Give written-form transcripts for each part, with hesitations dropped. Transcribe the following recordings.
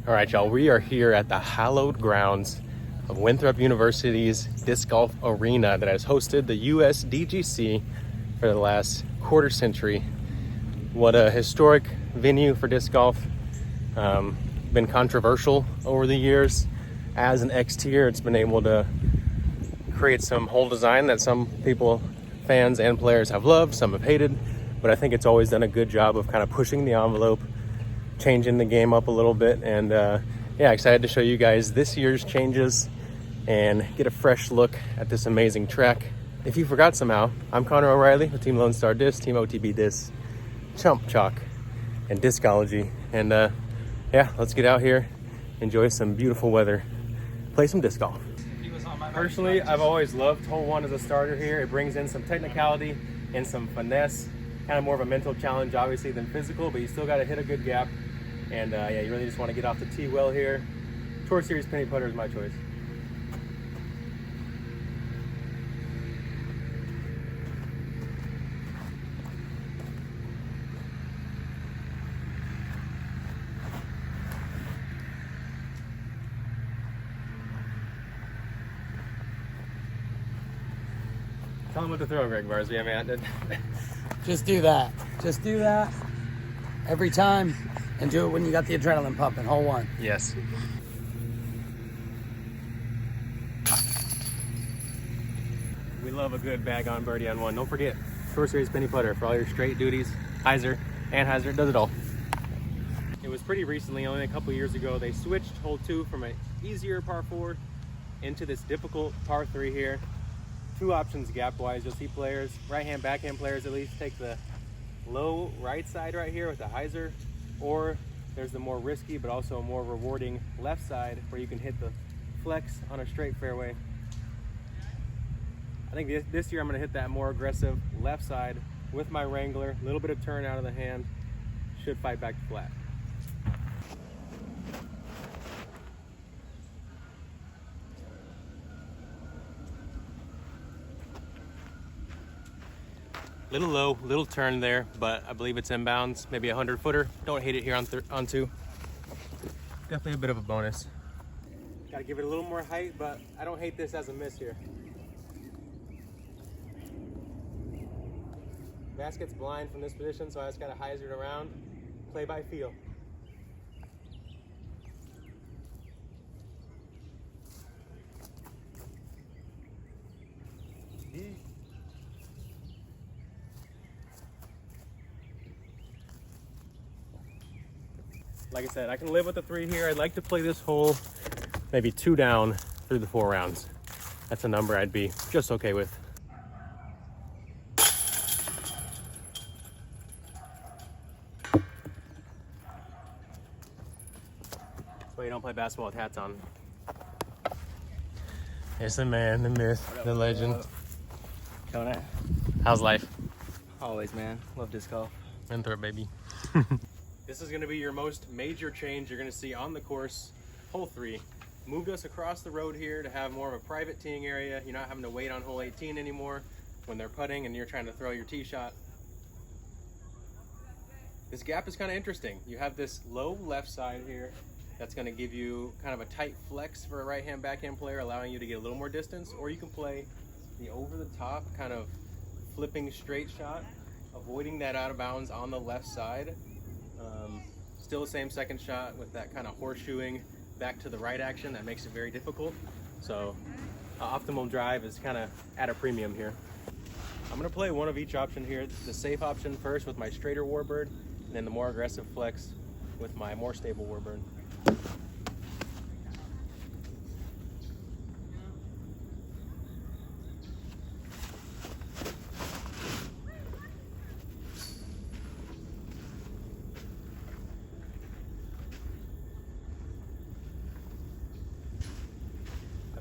All right, y'all, we are here at the hallowed grounds of Winthrop University's disc golf arena that has hosted the USDGC for the last quarter century. What a historic venue for disc golf. Been controversial over the years. As an X-tier, it's been able to create some hole design that some people, fans and players, have loved, some have hated, but I think it's always done a good job of kind of pushing the envelope, changing the game up a little bit, and yeah, excited to show you guys this year's changes and get a fresh look at this amazing track. If you forgot somehow, I'm Connor O'Reilly with Team Lone Star Discs, Team OTB Discs, Chump Chalk, and Discology. And yeah, let's get out here, enjoy some beautiful weather, play some disc golf. Personally, I've always loved hole one as a starter here. It brings in some technicality and some finesse, kind of more of a mental challenge obviously than physical, but you still got to hit a good gap. And yeah, you really just want to get off the tee well here. Tour Series penny putter is my choice. Tell him what to throw, Greg Barsby. I mean, Just do that. Just do that every time, and do it when you got the adrenaline pumping. Hole one. yes. We love a good bag on birdie on one. Don't forget, Tour Series penny putter for all your straight duties. Hyzer and Hyzer does it all. It was pretty recently, only a couple years ago, they switched hole two from an easier par four into this difficult par three here. Two options gap wise. You'll see players, right hand, backhand players at least, take the low right side right here with the hyzer, or there's the more risky but also more rewarding left side where you can hit the flex on a straight fairway. I think this year I'm going to hit that more aggressive left side with my Wrangler. A little bit of turn out of the hand, should fight back to flat. Little low, little turn there, but I believe it's inbounds, maybe a 100-footer. Don't hate it here on two. Definitely a bit of a bonus. Got to give it a little more height, but I don't hate this as a miss here. Basket's blind from this position, so I just got to hyzer it around, play by feel. Like I said, I can live with the three here. I'd like to play this hole maybe two down through the 4 rounds. That's a number I'd be just okay with. That's why you don't play basketball with hats on. It's the man, the myth, the legend. Kona. How's life? Always, man. Love disc golf. Winthrop, baby. This is going to be your most major change you're going to see on the course. Hole 3 moved us across the road here to have more of a private teeing area. You're not having to wait on hole 18 anymore when they're putting and you're trying to throw your tee shot. This gap is kind of interesting. You have this low left side here that's going to give you kind of a tight flex for a right-hand backhand player, allowing you to get a little more distance, or you can play the over-the-top kind of flipping straight shot, avoiding that out of bounds on the left side. Still the same second shot with that kind of horseshoeing back to the right action that makes it very difficult. So optimal drive is kind of at a premium here. I'm going to play one of each option here. The safe option first with my straighter warbird, and then the more aggressive flex with my more stable warbird.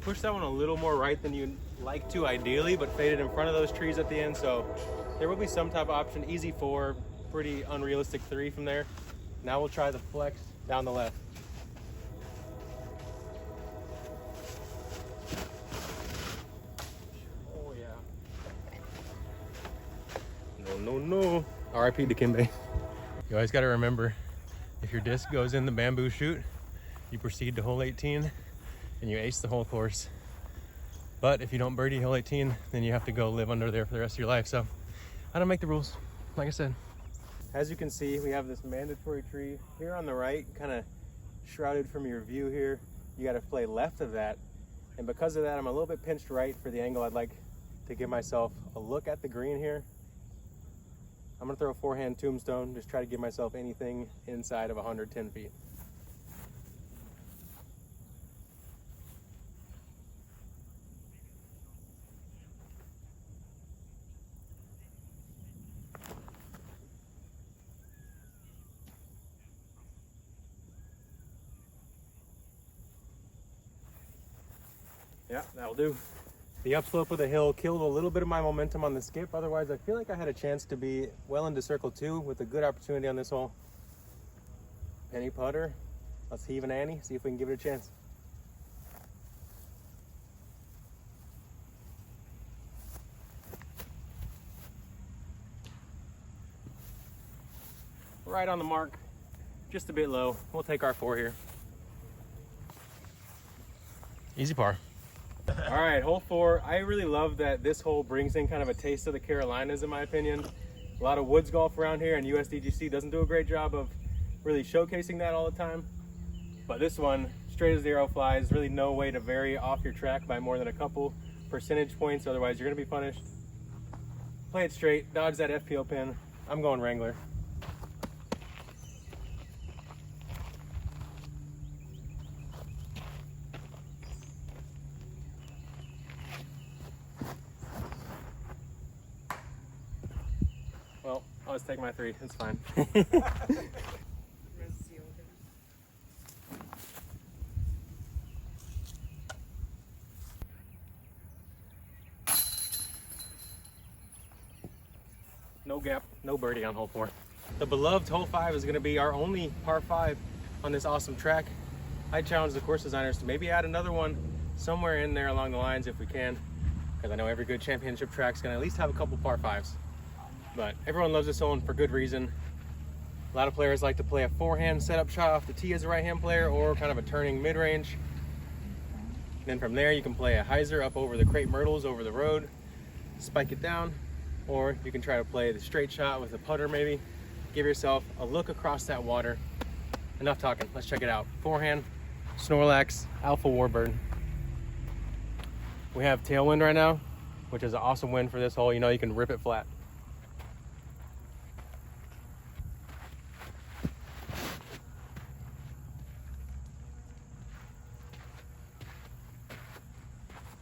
Push that one a little more right than you'd like to ideally, but faded in front of those trees at the end, so there will be some type of option. Easy 4, pretty unrealistic 3 from there. Now we'll try the flex down the left. Oh yeah. No. RIP to Kimbe. You always got to remember, if your disc goes in the bamboo chute, you proceed to hole 18 and you ace the whole course. But if you don't birdie hole 18, then you have to go live under there for the rest of your life. So I don't make the rules, like I said. As you can see, we have this mandatory tree here on the right, kind of shrouded from your view here. You got to play left of that. And because of that, I'm a little bit pinched right for the angle. I'd like to give myself a look at the green here. I'm gonna throw a forehand tombstone, just try to give myself anything inside of 110 feet. Yeah, that'll do. The upslope of the hill killed a little bit of my momentum on the skip. Otherwise, I feel like I had a chance to be well into circle 2 with a good opportunity on this hole. Penny putter. Let's heave an ante, see if we can give it a chance. Right on the mark, just a bit low. We'll take our 4 here. Easy par. All right, hole 4. I really love that this hole brings in kind of a taste of the Carolinas, in my opinion. A lot of woods golf around here, and USDGC doesn't do a great job of really showcasing that all the time. But this one, straight as the arrow flies, really no way to vary off your track by more than a couple percentage points, otherwise you're gonna be punished. Play it straight, dodge that FPO pin. I'm going Wrangler. Well, I'll just take my 3, it's fine. No gap, no birdie on hole 4. The beloved hole 5 is going to be our only par 5 on this awesome track. I challenge the course designers to maybe add another one somewhere in there along the lines if we can, because I know every good championship track is going to at least have a couple par 5s. But everyone loves this hole, and for good reason. A lot of players like to play a forehand setup shot off the tee as a right-hand player, or kind of a turning mid-range. Then from there you can play a hyzer up over the crepe myrtles over the road, spike it down, or you can try to play the straight shot with a putter maybe. Give yourself a look across that water. Enough talking, let's check it out. Forehand, Snorlax, Alpha Warbird. We have tailwind right now, which is an awesome wind for this hole. You know, you can rip it flat.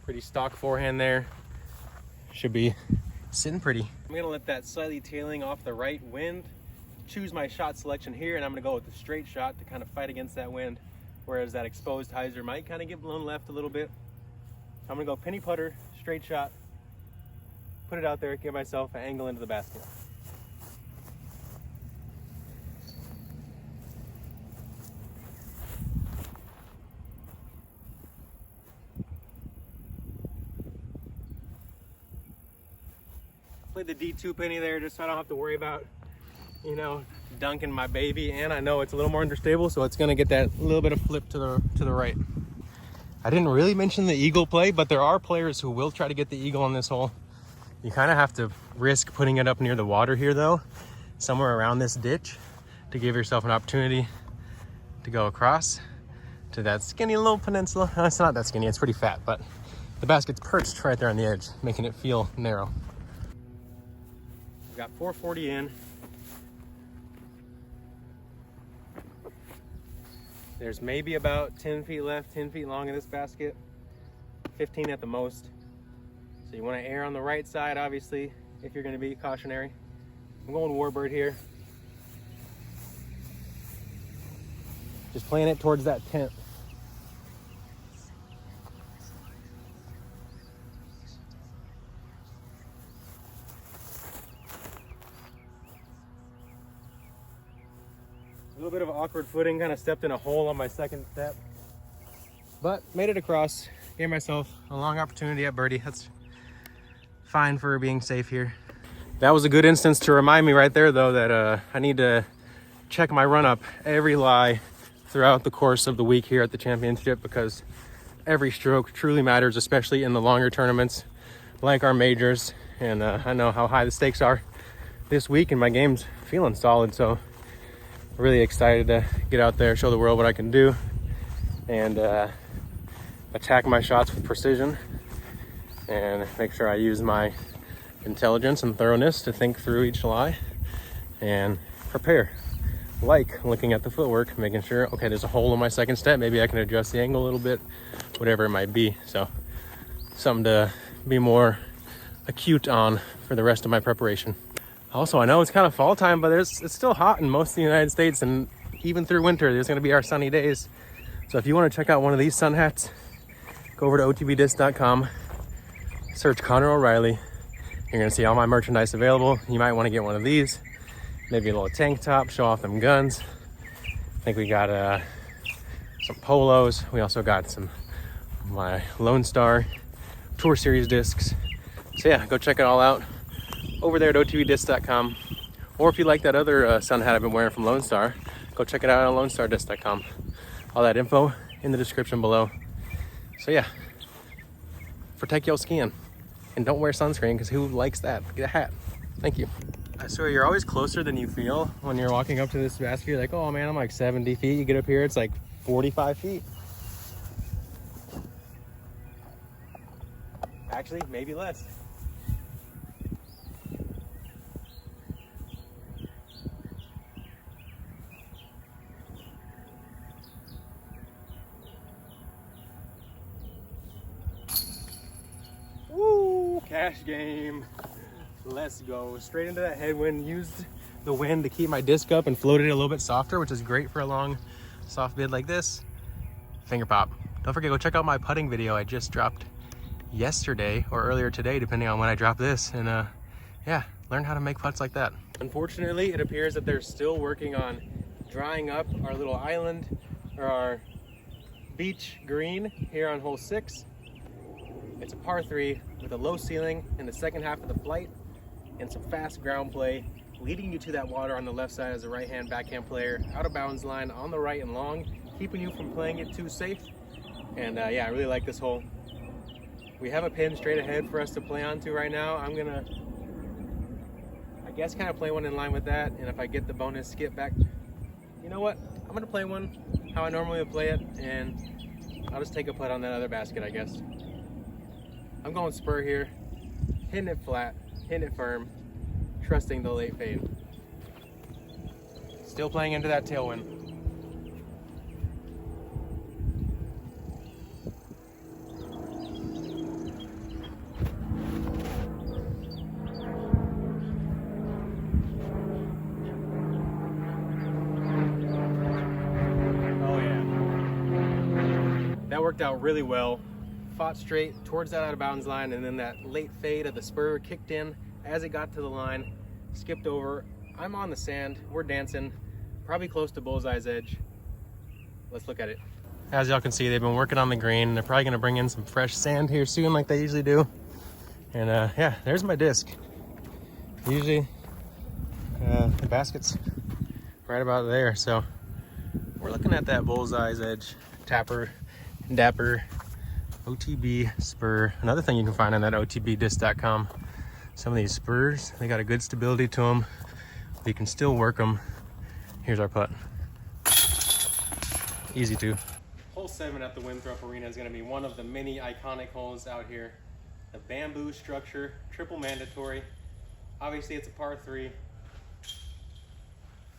Pretty stock forehand there. Should be sitting pretty. I'm gonna let that slightly tailing off the right wind choose my shot selection here, and I'm gonna go with the straight shot to kind of fight against that wind, whereas that exposed hyzer might kind of get blown left a little bit. So I'm gonna go penny putter, straight shot, put it out there, give myself an angle into the basket. Play the D2 penny there just so I don't have to worry about, you know, dunking my baby. And I know it's a little more understable, so it's gonna get that little bit of flip to the right. I didn't really mention the eagle play, but there are players who will try to get the eagle on this hole. You kind of have to risk putting it up near the water here though, somewhere around this ditch, to give yourself an opportunity to go across to that skinny little peninsula. No, it's not that skinny, it's pretty fat, but the basket's perched right there on the edge, making it feel narrow. We got 440 in. There's maybe about 10 feet left, 10 feet long in this basket, 15 at the most. So you want to err on the right side, obviously, if you're going to be cautionary. I'm going Warbird here. Just playing it towards that tent. A little bit of awkward footing, kind of stepped in a hole on my second step, but made it across. Gave myself a long opportunity at birdie. That's fine for being safe here. That was a good instance to remind me right there though that I need to check my run up every lie throughout the course of the week here at the championship, because every stroke truly matters, especially in the longer tournaments like our majors. And I know how high the stakes are this week, and my game's feeling solid, so really excited to get out there, show the world what I can do, and attack my shots with precision, and make sure I use my intelligence and thoroughness to think through each lie and prepare. Like looking at the footwork, making sure, okay, there's a hole in my second step, maybe I can adjust the angle a little bit, whatever it might be. So something to be more acute on for the rest of my preparation. Also, I know it's kind of fall time, but it's still hot in most of the United States, and even through winter there's going to be our sunny days. So if you want to check out one of these sun hats, go over to OTBDiscs.com, search Connor O'Reilly. You're going to see all my merchandise available. You might want to get one of these, maybe a little tank top, show off them guns. I think we got some polos. We also got some of my Lone Star Tour Series discs. So yeah, go check it all out over there at OTBDiscs.com. Or if you like that other sun hat I've been wearing from Lone Star, go check it out on LoneStarDiscs.com. All that info in the description below. So yeah, protect your skin and don't wear sunscreen, because who likes that? Get a hat. Thank you. I swear, you're always closer than you feel when you're walking up to this basket. You're like, oh man, I'm like 70 feet. You get up here, it's like 45 feet. Actually, maybe less. Woo, cash game. Let's go. Straight into that headwind. Used the wind to keep my disc up and floated it a little bit softer, which is great for a long, soft bid like this. Finger pop. Don't forget, go check out my putting video I just dropped yesterday or earlier today, depending on when I drop this. And yeah, learn how to make putts like that. Unfortunately, it appears that they're still working on drying up our little island, or our beach green here on hole 6. It's a par 3 with a low ceiling in the second half of the flight and some fast ground play, leading you to that water on the left side as a right-hand backhand player, out of bounds line on the right and long, keeping you from playing it too safe. And yeah, I really like this hole. We have a pin straight ahead for us to play onto right now. I'm gonna, I guess, kind of play one in line with that, and if I get the bonus skip back, you know what? I'm gonna play one how I normally would play it, and I'll just take a putt on that other basket, I guess. I'm going spur here, hitting it flat, hitting it firm, trusting the late fade. Still playing into that tailwind. Oh yeah. That worked out really well. Fought straight towards that out of bounds line, and then that late fade of the spur kicked in as it got to the line, skipped over. I'm on the sand, we're dancing, probably close to bullseye's edge. Let's look at it. As y'all can see, they've been working on the green. They're probably gonna bring in some fresh sand here soon like they usually do. And yeah, there's my disc. Usually the basket's right about there. So we're looking at that bullseye's edge, tapper, dapper, OTB spur. Another thing you can find on that OTBDiscs.com. Some of these spurs, they got a good stability to them. You can still work them. Here's our putt. Easy to. Hole 7 at the Winthrop Arena is going to be one of the many iconic holes out here. The bamboo structure, triple mandatory. Obviously it's a par 3.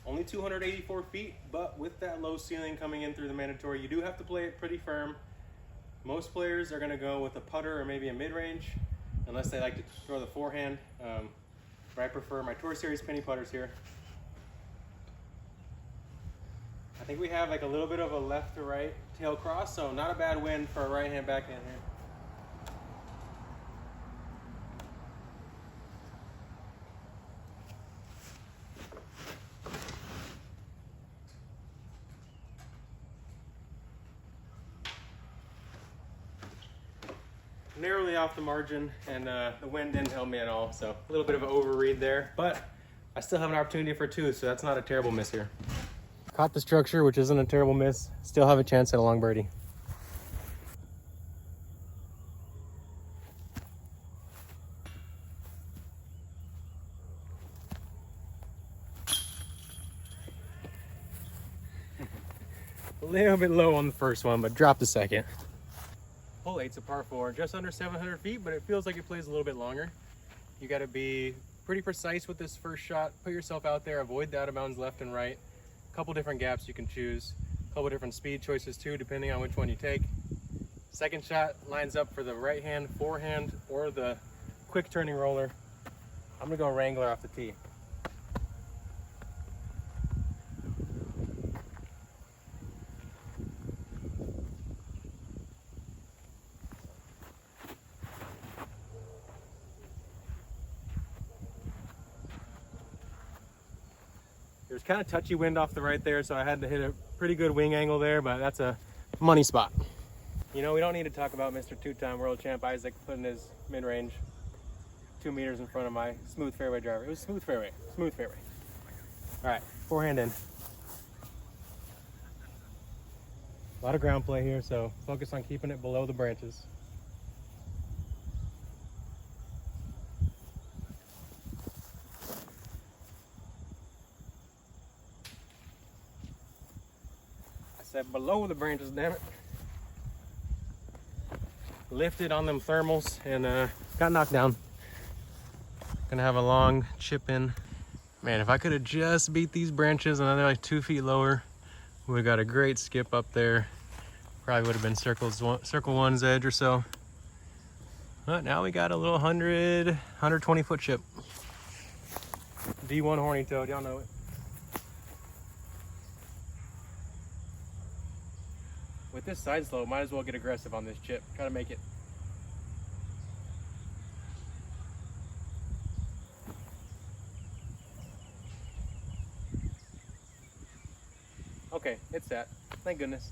Only 284 feet, but with that low ceiling coming in through the mandatory, you do have to play it pretty firm. Most players are going to go with a putter or maybe a mid-range, unless they like to throw the forehand. But I prefer my Tour Series penny putters here. I think we have like a little bit of a left to right tail cross, so not a bad wind for a right-hand backhand here. Narrowly off the margin, and the wind didn't help me at all, so a little bit of an overread there, but I still have an opportunity for 2, so that's not a terrible miss here. Caught the structure, which isn't a terrible miss. Still have a chance at a long birdie. A little bit low on the first one, but dropped the second. Hole 8's a par 4, just under 700 feet, but it feels like it plays a little bit longer. You got to be pretty precise with this first shot. Put yourself out there, avoid the out of bounds left and right. A couple different gaps you can choose. A couple different speed choices too, depending on which one you take. Second shot lines up for the right hand, forehand, or the quick turning roller. I'm gonna go Wrangler off the tee. There's kind of touchy wind off the right there, so I had to hit a pretty good wing angle there, but that's a money spot. You know, we don't need to talk about Mr. Two-time world champ Isaac putting his mid-range 2 meters in front of my smooth fairway driver. It was smooth fairway, smooth fairway. All right, forehand in. A lot of ground play here, so focus on keeping it below the branches. Below the branches, damn it. Lifted on them thermals and got knocked down. Gonna have a long chip in. Man, if I could have just beat these branches another like 2 feet lower, we would have got a great skip up there. Probably would have been circle one's edge or so. But now we got a little 120 foot chip. D1 horny toad, y'all know it. With this side slope, might as well get aggressive on this chip. Gotta make it. Okay, it's set. Thank goodness.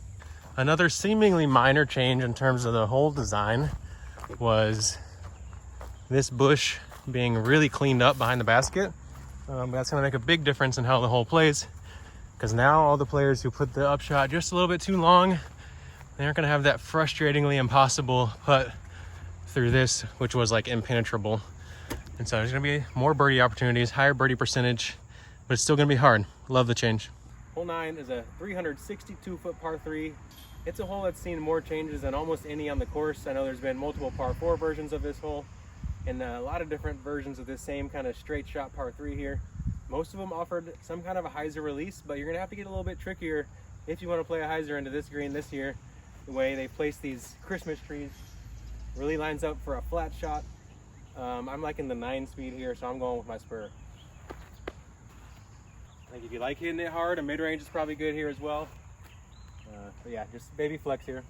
Another seemingly minor change in terms of the hole design was this bush being really cleaned up behind the basket. That's gonna make a big difference in how the hole plays, because now all the players who put the upshot just a little bit too long, they aren't gonna have that frustratingly impossible putt through this, which was like impenetrable. And so there's gonna be more birdie opportunities, higher birdie percentage, but it's still gonna be hard. Love the change. Hole 9 is a 362 foot par 3. It's a hole that's seen more changes than almost any on the course. I know there's been multiple par 4 versions of this hole and a lot of different versions of this same kind of straight shot par 3 here. Most of them offered some kind of a hyzer release, but you're gonna have to get a little bit trickier if you want to play a hyzer into this green this year. The way they place these Christmas trees really lines up for a flat shot. I'm liking the 9 speed here, so I'm going with my spur. I think if you like hitting it hard, a mid-range is probably good here as well. But yeah, just baby flex here.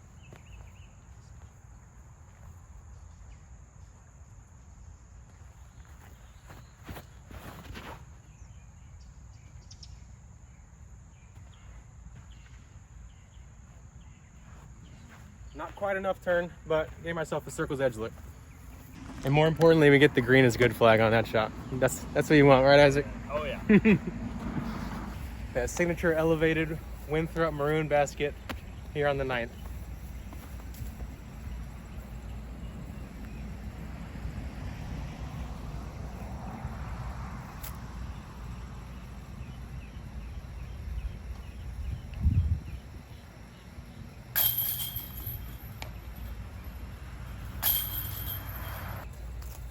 Not quite enough turn, but gave myself a circle's edge look. And more importantly, we get the green as good flag on that shot. That's what you want, right, Isaac? Oh yeah. That signature elevated Winthrop maroon basket here on the 9th.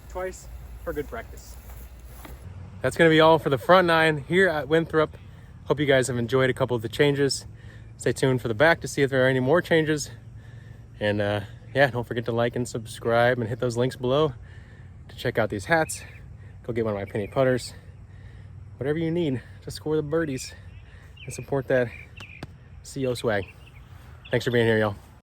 Twice for good practice. That's going to be all for the front 9 here at Winthrop. Hope you guys have enjoyed a couple of the changes. Stay tuned for the back to see if there are any more changes. And yeah, don't forget to like and subscribe and hit those links below to check out these hats. Go get one of my penny putters. Whatever you need to score the birdies and support that CO swag. Thanks for being here, y'all.